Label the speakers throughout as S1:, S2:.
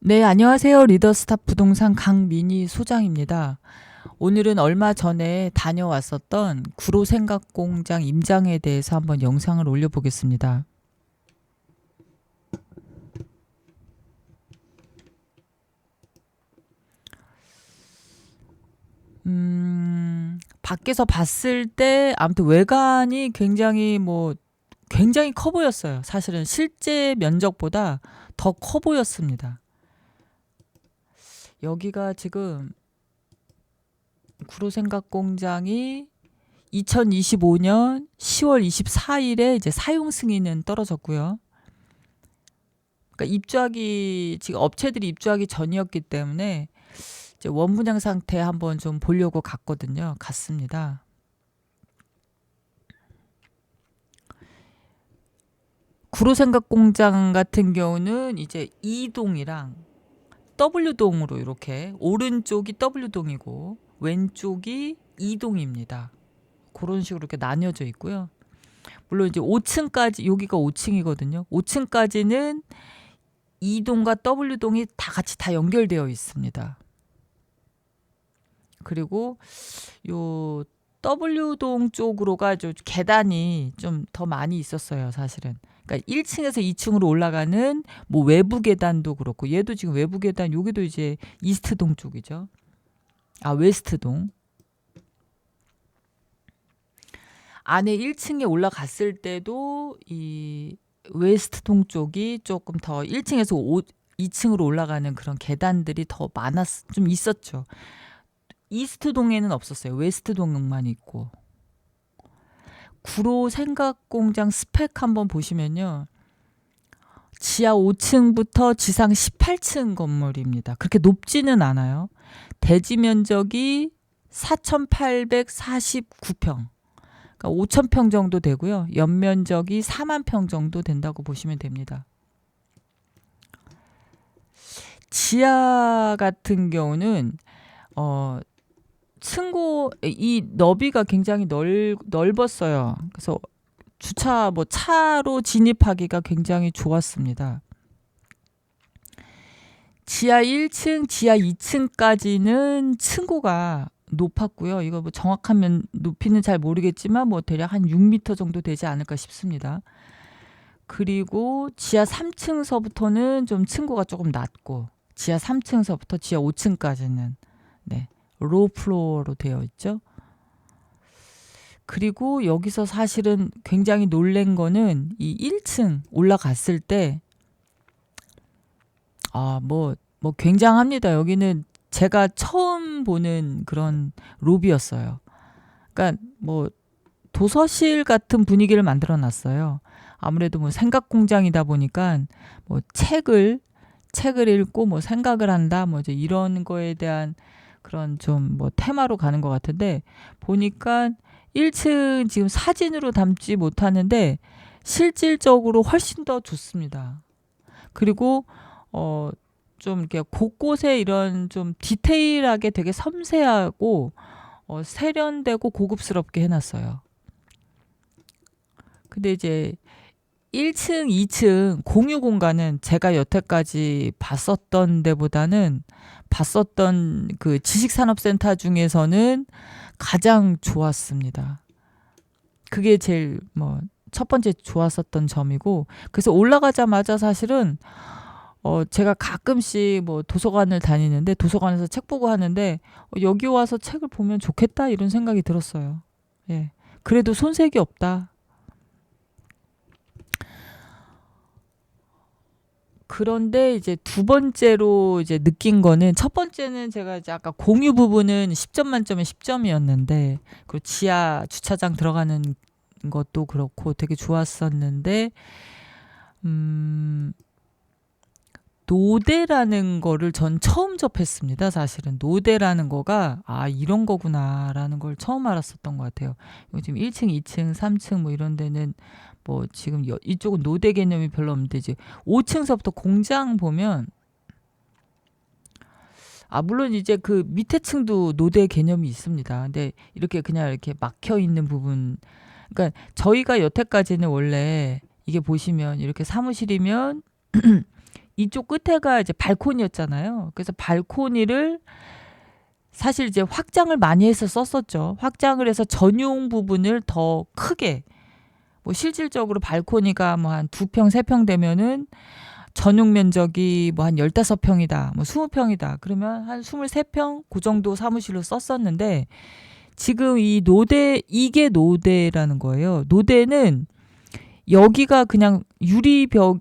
S1: 네, 안녕하세요. 리더스탑 부동산 강민희 소장입니다. 오늘은 얼마 전에 다녀왔었던 구로생각공장 임장에 대해서 한번 영상을 올려보겠습니다. 밖에서 봤을 때 아무튼 외관이 굉장히 커 보였어요. 사실은 실제 면적보다 더 커 보였습니다. 여기가 지금 구로생각공장이 2025년 10월 24일에 이제 사용 승인은 떨어졌고요. 그러니까 입주하기 지금 업체들이 입주하기 전이었기 때문에 이제 원분양 상태 한번 좀 보려고 갔습니다. 구로생각 공장 같은 경우는 이제 E동이랑 W동으로 이렇게 오른쪽이 W동이고 왼쪽이 E동입니다. 그런 식으로 이렇게 나뉘어져 있고요. 물론 이제 5층까지 여기가 5층이거든요. 5층까지는 E동과 W동이 다 같이 다 연결되어 있습니다. 그리고 요 W동 쪽으로가 좀 계단이 좀 더 많이 있었어요, 사실은. 그러니까 1층에서 2층으로 올라가는 뭐 외부 계단도 그렇고 얘도 지금 외부 계단 여기도 이제 이스트동 쪽이죠. 아, 웨스트동. 안에 1층에 올라갔을 때도 이 웨스트동 쪽이 조금 더 1층에서 2층으로 올라가는 그런 계단들이 더 좀 있었죠. 이스트동에는 없었어요. 웨스트동만 있고. 구로 생각공장 스펙 한번 보시면요. 지하 5층부터 지상 18층 건물입니다. 그렇게 높지는 않아요. 대지 면적이 4,849평. 그러니까 5,000평 정도 되고요. 연면적이 4만 평 정도 된다고 보시면 됩니다. 지하 같은 경우는 층고 이 너비가 굉장히 넓었어요. 그래서 차로 진입하기가 굉장히 좋았습니다. 지하 1층, 지하 2층까지는 층고가 높았고요. 이거 뭐 정확한 높이는 잘 모르겠지만 뭐 대략 한 6m 정도 되지 않을까 싶습니다. 그리고 지하 3층서부터는 좀 층고가 조금 낮고 지하 3층서부터 지하 5층까지는 네, 로우 플로어로 되어 있죠. 그리고 여기서 사실은 굉장히 놀란 거는 이 1층 올라갔을 때 굉장합니다. 여기는 제가 처음 보는 그런 로비였어요. 그러니까 뭐 도서실 같은 분위기를 만들어 놨어요. 아무래도 뭐 생각 공장이다 보니까 뭐 책을 읽고 뭐 생각을 한다 뭐 이제 이런 거에 대한 그런 좀 뭐 테마로 가는 것 같은데 보니까 1층 지금 사진으로 담지 못하는데 실질적으로 훨씬 더 좋습니다. 그리고 좀 이렇게 곳곳에 이런 좀 디테일하게 되게 섬세하고 세련되고 고급스럽게 해놨어요. 근데 이제 1층, 2층 공유 공간은 제가 여태까지 봤었던 그 지식산업센터 중에서는 가장 좋았습니다. 그게 제일 첫 번째 좋았었던 점이고, 그래서 올라가자마자 사실은 제가 가끔씩 뭐 도서관을 다니는데 도서관에서 책 보고 하는데 여기 와서 책을 보면 좋겠다 이런 생각이 들었어요. 예. 그래도 손색이 없다. 그런데 이제 두 번째로 이제 느낀 거는 첫 번째는 제가 이제 아까 공유 부분은 10점 만점에 10점이었는데 그리고 지하 주차장 들어가는 것도 그렇고 되게 좋았었는데 노대라는 거를 전 처음 접했습니다. 사실은 노대라는 거가 이런 거구나라는 걸 처음 알았었던 것 같아요. 지금 1층, 2층, 3층 뭐 이런 데는 뭐 지금 이쪽은 노대 개념이 별로 없는데 이제 5층서부터 공장 보면 물론 이제 그 밑에 층도 노대 개념이 있습니다. 근데 이렇게 그냥 이렇게 막혀 있는 부분, 그러니까 저희가 여태까지는 원래 이게 보시면 이렇게 사무실이면 이쪽 끝에가 이제 발코니였잖아요. 그래서 발코니를 사실 이제 확장을 많이 해서 썼었죠. 확장을 해서 전용 부분을 더 크게, 뭐 실질적으로 발코니가 뭐 한 2평, 3평 되면은 전용 면적이 뭐 한 15평이다, 뭐 20평이다. 그러면 한 23평 그 정도 사무실로 썼었는데, 지금 이 노대, 이게 노대라는 거예요. 노대는 여기가 그냥 유리로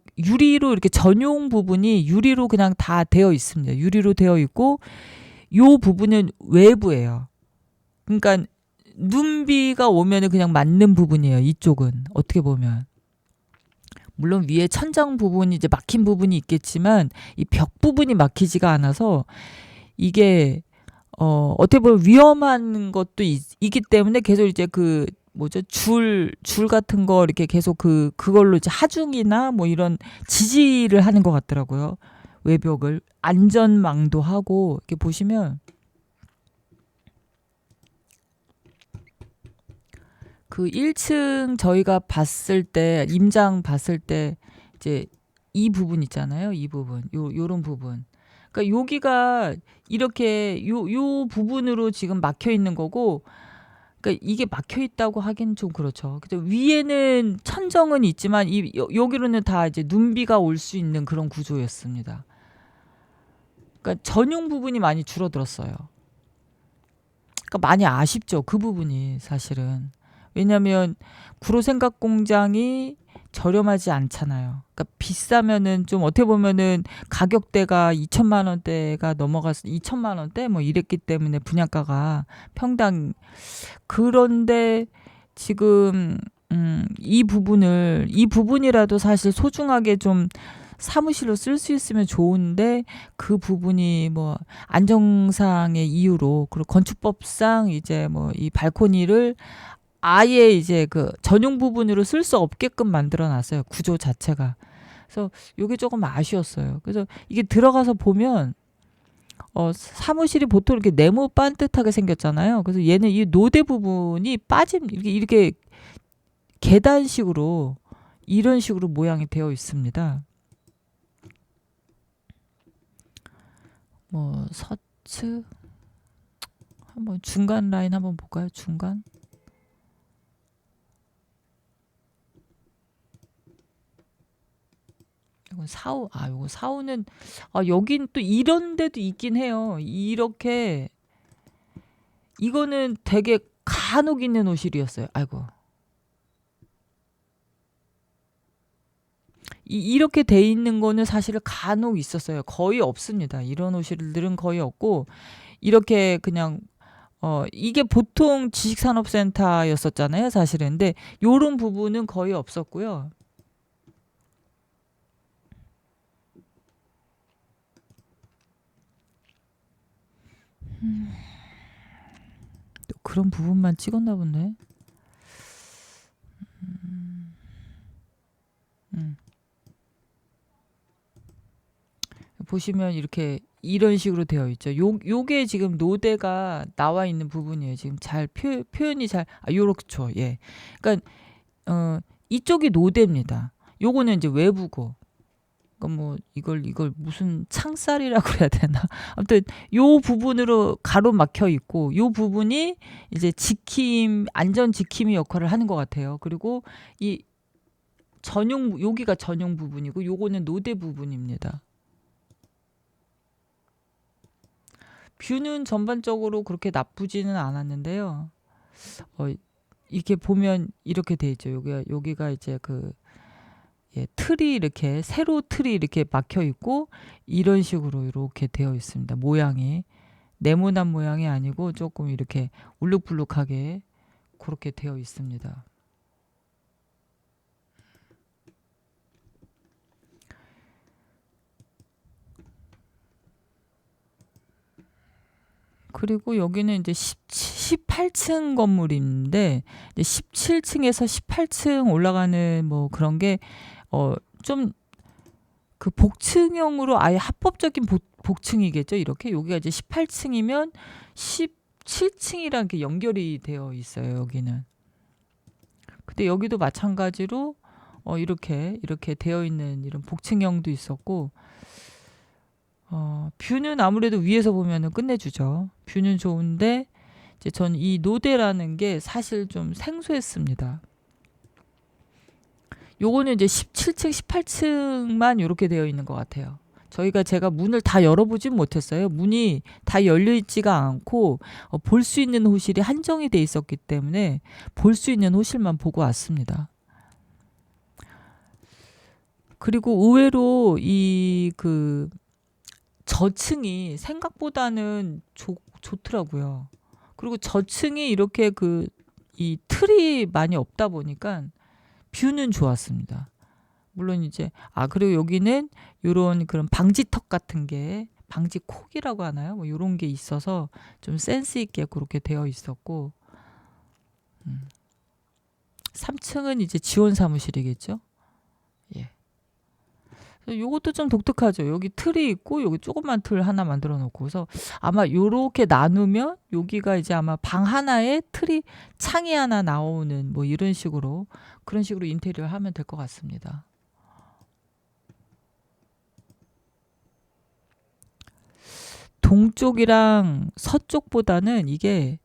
S1: 이렇게 전용 부분이 유리로 그냥 다 되어 있습니다. 유리로 되어 있고, 요 부분은 외부예요. 그러니까 눈비가 오면은 그냥 맞는 부분이에요. 이쪽은 어떻게 보면. 물론 위에 천장 부분이 이제 막힌 부분이 있겠지만 이 벽 부분이 막히지가 않아서 이게 어떻게 보면 위험한 것도 있기 때문에 계속 이제 그 뭐죠, 줄 같은 거 이렇게 계속 그걸로 이제 하중이나 뭐 이런 지지를 하는 것 같더라고요. 외벽을 안전망도 하고, 이렇게 보시면 그 1층 저희가 봤을 때, 임장 봤을 때 이제 이 부분 있잖아요. 이 부분, 요런 부분. 그러니까 여기가 이렇게 요 부분으로 지금 막혀 있는 거고, 그러니까 이게 막혀 있다고 하긴 좀 그렇죠. 근데 위에는 천정은 있지만 여기로는 다 이제 눈비가 올 수 있는 그런 구조였습니다. 그러니까 전용 부분이 많이 줄어들었어요. 그러니까 많이 아쉽죠. 그 부분이 사실은. 왜냐하면 구로생각 공장이 저렴하지 않잖아요. 그러니까 비싸면은 좀 어떻게 보면은 가격대가 2천만 원대가 넘어가서 2천만 원대 뭐 이랬기 때문에 분양가가 평당. 그런데 지금 이 부분이라도 사실 소중하게 좀 사무실로 쓸 수 있으면 좋은데, 그 부분이 뭐 안정상의 이유로, 그리고 건축법상 이제 뭐 이 발코니를 아예 이제 그 전용 부분으로 쓸 수 없게끔 만들어 놨어요. 구조 자체가. 그래서 이게 조금 아쉬웠어요. 그래서 이게 들어가서 보면 사무실이 보통 이렇게 네모 반듯하게 생겼잖아요. 그래서 얘는 이 노대 부분이 이렇게 계단식으로 이런 식으로 모양이 되어 있습니다. 뭐 서츠 한번 중간 라인 한번 볼까요? 중간. 이건 사후. 요거 사후는 여긴 또 이런 데도 있긴 해요. 이렇게 이거는 되게 간혹 있는 호실이었어요. 아이고. 이렇게 돼 있는 거는 사실 간혹 있었어요. 거의 없습니다. 이런 호실들은 거의 없고, 이렇게 그냥 이게 보통 지식산업센터였었잖아요, 사실은. 근데 요런 부분은 거의 없었고요. 또 그런 부분만 찍었나 본데. 음. 보시면 이렇게 이런 식으로 되어 있죠. 요게 지금 노대가 나와 있는 부분이에요. 지금 잘 표현이 잘, 요렇죠. 예. 그러니까 이쪽이 노대입니다. 요거는 이제 외부고. 그러니까 뭐 이걸 무슨 창살이라고 그래야 되나? 아무튼 요 부분으로 가로막혀 있고, 요 부분이 이제 안전 지킴이 역할을 하는 것 같아요. 그리고 이 여기가 전용 부분이고, 요거는 노대 부분입니다. 뷰는 전반적으로 그렇게 나쁘지는 않았는데요. 이렇게 보면 이렇게 돼 있죠. 여기가 이제 틀이 이렇게, 세로 틀이 이렇게 막혀 있고, 이런 식으로 이렇게 되어 있습니다. 모양이 네모난 모양이 아니고 조금 이렇게 울룩불룩하게 그렇게 되어 있습니다. 그리고 여기는 이제 18층 건물인데, 17층에서 18층 올라가는 뭐 그런 게 좀 그 복층형으로 아예 합법적인 복층이겠죠. 이렇게 여기가 이제 18층이면 17층이랑 이렇게 연결이 되어 있어요. 여기는. 근데 여기도 마찬가지로 이렇게 되어 있는 이런 복층형도 있었고, 뷰는 아무래도 위에서 보면은 끝내주죠. 뷰는 좋은데 이제 전 이 노대라는 게 사실 좀 생소했습니다. 요거는 이제 17층, 18층만 이렇게 되어 있는 것 같아요. 제가 문을 다 열어보진 못했어요. 문이 다 열려 있지가 않고 볼 수 있는 호실이 한정이 돼 있었기 때문에 볼 수 있는 호실만 보고 왔습니다. 그리고 의외로 이 그 저층이 생각보다는 좋더라고요. 그리고 저층이 이렇게 이 틀이 많이 없다 보니까 뷰는 좋았습니다. 물론 이제 그리고 여기는 요런 그런 방지턱 같은 게 방지콕이라고 하나요? 뭐 요런 게 있어서 좀 센스 있게 그렇게 되어 있었고 3층은 이제 지원 사무실이겠죠? 예. 요것도 좀 독특하죠. 여기 틀이 있고 여기 조그만 틀 하나 만들어 놓고 그래서 아마 요렇게 나누면 여기가 이제 아마 방 하나에 틀이 창이 하나 나오는 뭐 이런 식으로 그런 식으로 인테리어를 하면 될 것 같습니다. 동쪽이랑 서쪽보다는 이게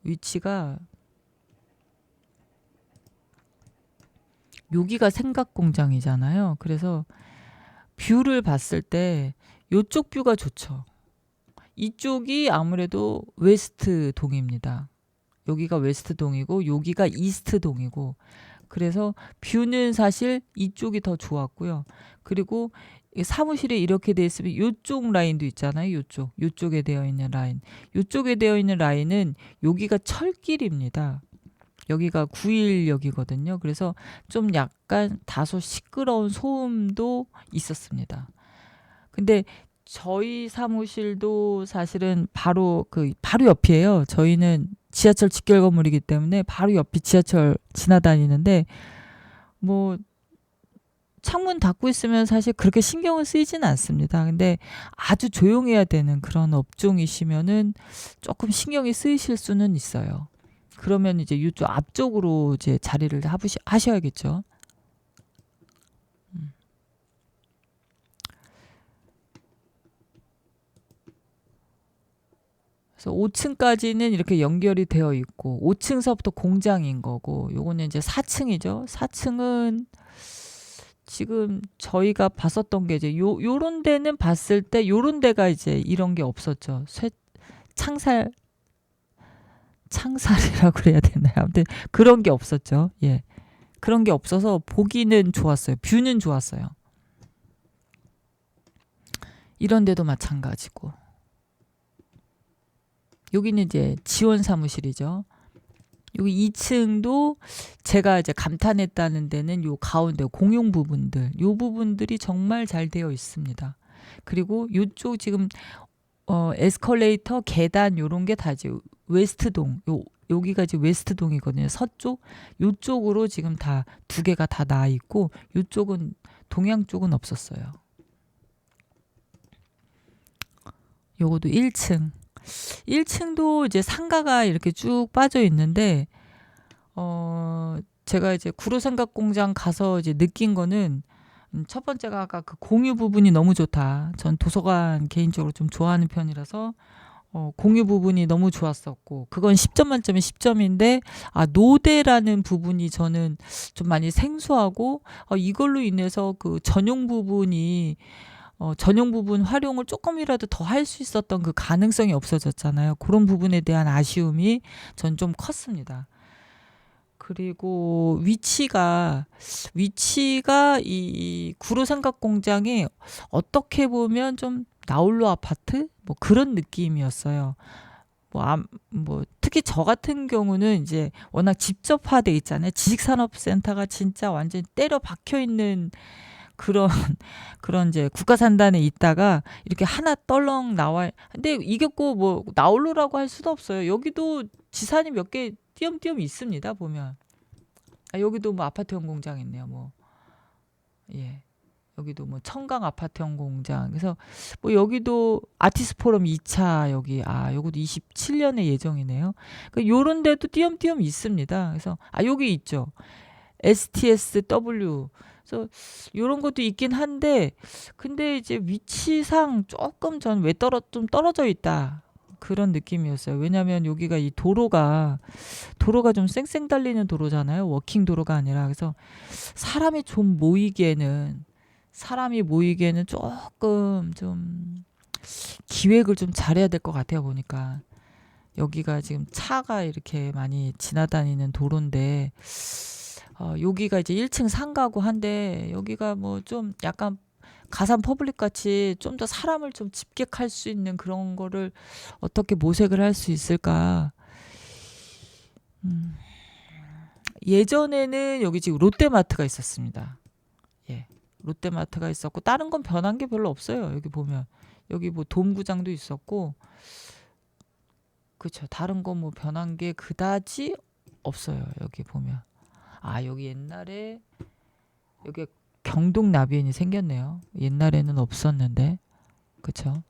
S1: 위치가 여기가 생각공장이잖아요. 그래서 뷰를 봤을 때 이쪽 뷰가 좋죠. 이쪽이 아무래도 웨스트 동입니다. 여기가 웨스트 동이고 여기가 이스트 동이고 그래서 뷰는 사실 이쪽이 더 좋았고요. 그리고 사무실이 이렇게 돼 있으면 이쪽 라인도 있잖아요. 요쪽에 되어 있는 라인. 요쪽에 되어 있는 라인은 여기가 철길입니다. 여기가 9일역이거든요. 그래서 좀 약간 다소 시끄러운 소음도 있었습니다. 근데 저희 사무실도 사실은 바로 옆이에요. 저희는 지하철 직결 건물이기 때문에 바로 옆이 지하철 지나다니는데 뭐 창문 닫고 있으면 사실 그렇게 신경을 쓰이지는 않습니다. 근데 아주 조용해야 되는 그런 업종이시면은 조금 신경이 쓰이실 수는 있어요. 그러면 이제 이쪽 앞쪽으로 이제 자리를 하셔야겠죠. 그래서 5층까지는 이렇게 연결이 되어 있고 5층서부터 공장인 거고 요거는 이제 4층이죠. 4층은 지금 저희가 봤었던 게 이제 요런 데는 봤을 때 요런 데가 이제 이런 게 없었죠. 창살이라고 그래야 되나요? 아무튼 그런 게 없었죠. 예. 그런 게 없어서 보기는 좋았어요. 뷰는 좋았어요. 이런 데도 마찬가지고. 여기는 이제 지원 사무실이죠. 여기 2층도 제가 이제 감탄했다는 데는 요 가운데 공용 부분들, 요 부분들이 정말 잘 되어 있습니다. 그리고 요쪽 지금 에스컬레이터, 계단 요런 게 다 이제 웨스트동, 여기가 이제 웨스트동이거든요. 서쪽, 요쪽으로 지금 다 두 개가 다 나 있고 요쪽은 동양 쪽은 없었어요. 요것도 1층. 1층도 이제 상가가 이렇게 쭉 빠져 있는데 제가 이제 구로삼각공장 가서 이제 느낀 거는 첫 번째가 아까 그 공유 부분이 너무 좋다. 전 도서관 개인적으로 좀 좋아하는 편이라서 공유 부분이 너무 좋았었고 그건 10점 만점에 10점인데 노대라는 부분이 저는 좀 많이 생소하고 이걸로 인해서 그 전용 부분 활용을 조금이라도 더 할 수 있었던 그 가능성이 없어졌잖아요. 그런 부분에 대한 아쉬움이 전 좀 컸습니다. 그리고 위치가 이 구로삼각공장이 어떻게 보면 좀 나홀로 아파트 뭐 그런 느낌이었어요. 뭐 특히 저 같은 경우는 이제 워낙 집접화돼 있잖아요. 지식산업센터가 진짜 완전히 때려 박혀 있는 그런 그런 이제 국가산단에 있다가 이렇게 하나 떨렁 나와. 근데 이게 꼭 뭐 나홀로라고 할 수도 없어요. 여기도 지산이 몇 개 띄엄띄엄 있습니다. 보면 여기도 뭐 아파트형 공장 있네요. 뭐 예. 여기도 뭐 청강 아파트형 공장. 그래서 뭐 여기도 아티스트 포럼 2차 여기도 27년에 예정이네요. 그러니까 요런 데도 띄엄띄엄 있습니다. 그래서 여기 있죠. STSW. 그래서 그래서 요런 것도 있긴 한데 근데 이제 위치상 조금 전 왜 좀 떨어져 있다. 그런 느낌이었어요. 왜냐면 여기가 이 도로가 좀 쌩쌩 달리는 도로잖아요. 워킹 도로가 아니라. 그래서 사람이 모이기에는 조금 좀 기획을 좀 잘해야 될 것 같아요. 보니까 여기가 지금 차가 이렇게 많이 지나다니는 도로인데 여기가 이제 1층 상가고 한데 여기가 뭐 좀 약간 가산 퍼블릭 같이 좀 더 사람을 좀 집객할 수 있는 그런 거를 어떻게 모색을 할 수 있을까? 음, 예전에는 여기 지금 롯데마트가 있었습니다. 예. 롯데마트가 있었고 다른 건 변한 게 별로 없어요. 여기 보면 여기 뭐 돔구장도 있었고 그쵸. 다른 거 뭐 변한 게 그다지 없어요. 여기 보면 여기 옛날에 여기 경동나비엔이 생겼네요. 옛날에는 없었는데 그쵸.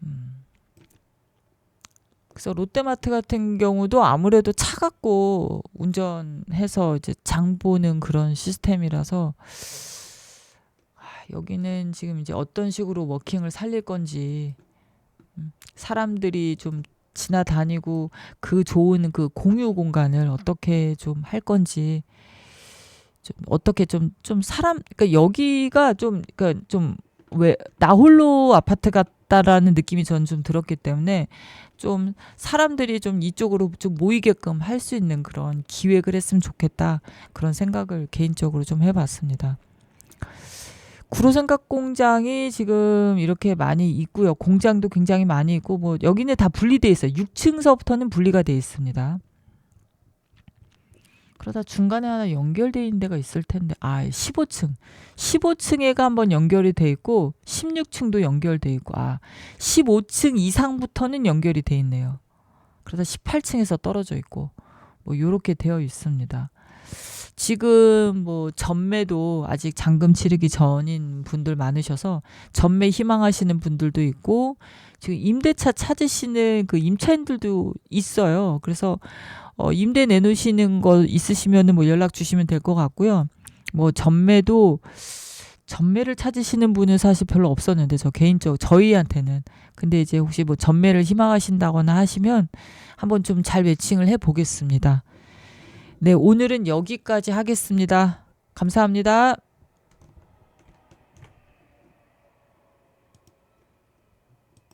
S1: 음. 그래서 롯데마트 같은 경우도 아무래도 차 갖고 운전해서 이제 장 보는 그런 시스템이라서 여기는 지금 이제 어떤 식으로 워킹을 살릴 건지 사람들이 좀 지나다니고 그 좋은 그 공유 공간을 어떻게 좀 할 건지 좀 어떻게 좀 사람 그러니까 여기가 좀 그러니까 좀 왜 나홀로 아파트 같다라는 느낌이 전 좀 들었기 때문에 좀 사람들이 좀 이쪽으로 좀 모이게끔 할 수 있는 그런 기획을 했으면 좋겠다 그런 생각을 개인적으로 좀 해봤습니다. 구로생각 공장이 지금 이렇게 많이 있고요. 공장도 굉장히 많이 있고 뭐 여기는 다 분리돼 있어요. 6층서부터는 분리가 돼 있습니다. 그러다 중간에 하나 연결돼 있는 데가 있을 텐데 15층 15층에가 한번 연결이 돼 있고 16층도 연결돼 있고 15층 이상부터는 연결이 돼 있네요. 그러다 18층에서 떨어져 있고 뭐 요렇게 되어 있습니다. 지금 뭐 전매도 아직 잔금 치르기 전인 분들 많으셔서 전매 희망하시는 분들도 있고 지금 임대차 찾으시는 그 임차인들도 있어요. 그래서 임대 내놓으시는 거 있으시면은 뭐 연락 주시면 될 것 같고요. 뭐 전매를 찾으시는 분은 사실 별로 없었는데 저희한테는 근데 이제 혹시 뭐 전매를 희망하신다거나 하시면 한번 좀 잘 매칭을 해 보겠습니다. 네, 오늘은 여기까지 하겠습니다. 감사합니다.